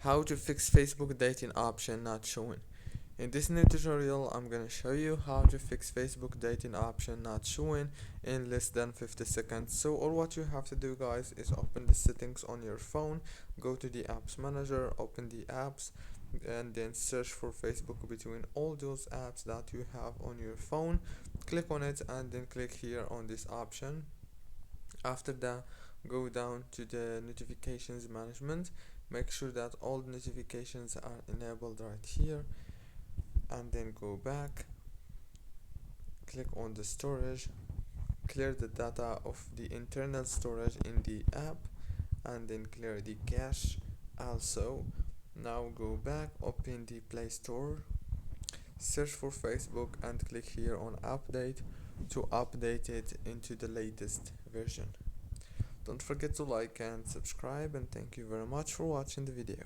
How to fix Facebook dating option not showing. In this new tutorial, I'm gonna show you how to fix Facebook dating option not showing in less than 50 seconds. So all what you have to do, guys, is open the settings on your phone, go to the apps manager, open the apps, and then search for Facebook between all those apps that you have on your phone. Click on it and then click here on this option. After that, go down to the notifications management. Make sure that all notifications are enabled right here, and then go back, click on the storage, clear the data of the internal storage in the app, and then clear the cache also. Now go back, open the Play Store, search for Facebook and click here on update to update it into the latest version. Don't forget to like and subscribe, and thank you very much for watching the video.